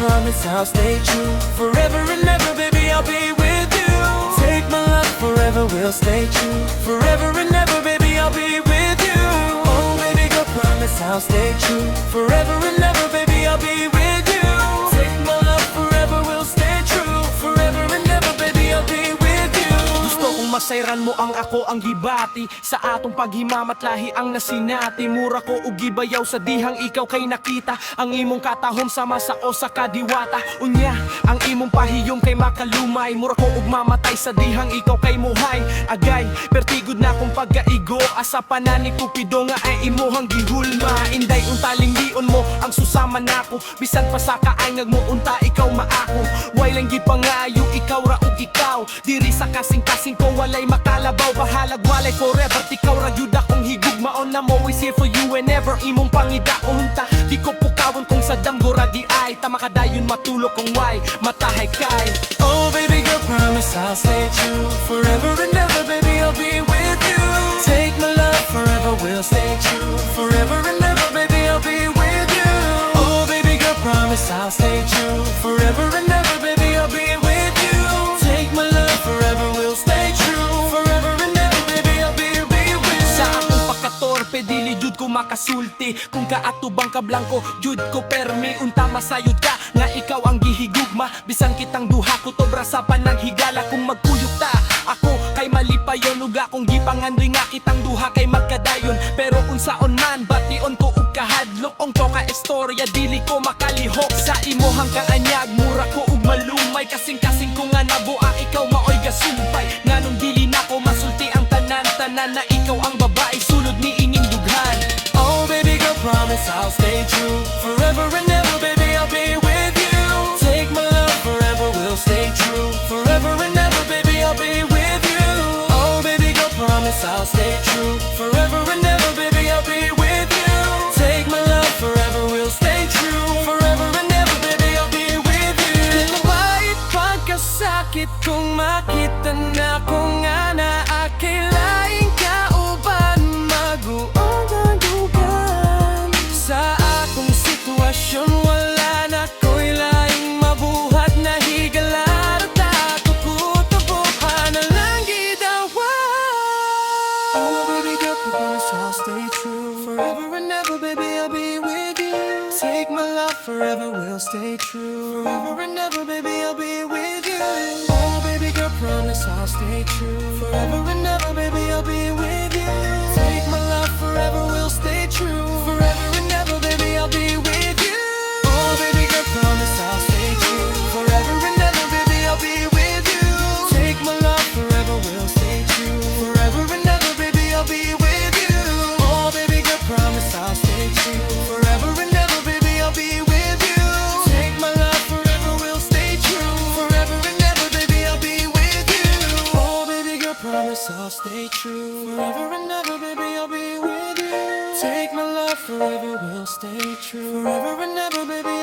promise I'll stay true. Forever and ever, baby, I'll be with you. Take my love, forever we'll stay true. Forever and ever, baby, I'll be with you. Oh, baby girl, promise I'll stay true. Forever and ever, baby, I'll be with you. Take my love, forever we'll stay true. Forever and ever, baby, I'll be with you. Gusto kong masayran mo ang ako ang gibati. Sa atong paghimamat lahi ang nasinati. Mura ko og gibayaw sa dihang ikaw kay nakita. Ang imong katahom sama sa o sa kadiwata. Unya, ang imong pahiyom kay makalumay. Mura ko og mamatay sa dihang ikaw kay muhay. Agay, pertigod na kong pagkaigo. Asa pa na ni Cupido nga ay imuhang gihulma. Inday untaling lion mo ang susama nako. Bisan pa sa kaangag mo unta ikaw maako. Way lang gipangayo ikaw ra og ikaw. Diri sa kasing-kasing ko walay makalabaw. Bahalag walay forever tikaw ra gyud akong higugmaon na mo. Always here for you whenever imong pangida unta. Di ko pukawon kung sa damgura di ay tama kadayon matulog kong way matahay kay. Oh baby girl, promise I'll stay true. Forever and ever, baby, I'll be with you. Take my love, forever we'll stay true. Forever and ever, baby, I'll be with you. Oh baby girl, promise I'll stay true. Forever and ever, baby, I'll be with you. Take my love, forever we'll stay true. Forever and ever, baby, I'll be with you. Sa akong pagkatorpe dili jud ko makasulti. Kung kaatubang ka blanco jud ko permi. Unta masayod ka nga ikaw ang gihigugma. Bisan kitang duha ko tobra sa pananghigala. Kung magkuyog ta ako kay malipayon. Ug akong gipangandoy nga kitang duha kay magkadayon. Pero unsaon man bation ko ug kahadlok. Ong to ka istorya dili ko makalihok. Sa imohang kaanyag mura ko ug malumay. Kasing-kasing ko nga nabua ikaw maoy gasumpay. Nganong dili na ko masulti ang tanan-tanan na ikaw ang babae sulod ni ining dughan. Oh baby girl, promise I'll stay true. Forever and ever, baby, I'll be with you. Take my love, forever we'll stay true. Forever and ever, baby, I'll be with you. Oh baby girl, promise I'll stay true. Forever and ever, baby, I'll be with you. Take my love, forever we'll stay true. Forever and ever, baby, I'll be with you. Kahit pagkasakit kung makita na ko nga na akilaing kauban maguong ang dugan. Sa akong sitwasyon wala na ko'y laing mabuhat na higala. At ako kutubuhan na lang gidawan. Oh baby girl, promise I'll stay true. Forever and ever, baby, I'll be with you. Take my love, forever we'll stay true. Forever and ever, baby, I'll be with you. Oh baby girl, promise I'll stay true. Forever and ever, baby, I'll be with you. Take my love, forever we'll stay true. Forever and ever, baby, I'll be with you. Oh baby girl, promise I'll stay true. Forever and ever, baby, I'll be with you. Take my love, forever we'll stay true. Forever and ever, baby, I'll be with you. Oh baby girl, promise I'll stay true. Forever and ever, baby, I'll be with you. Take my love, forever we'll stay true. Forever and ever, baby, I'll be with you. Oh baby girl, promise I'll stay true. Forever and ever, baby, I'll be with you. Take my love, forever we'll stay true. Forever and ever, baby,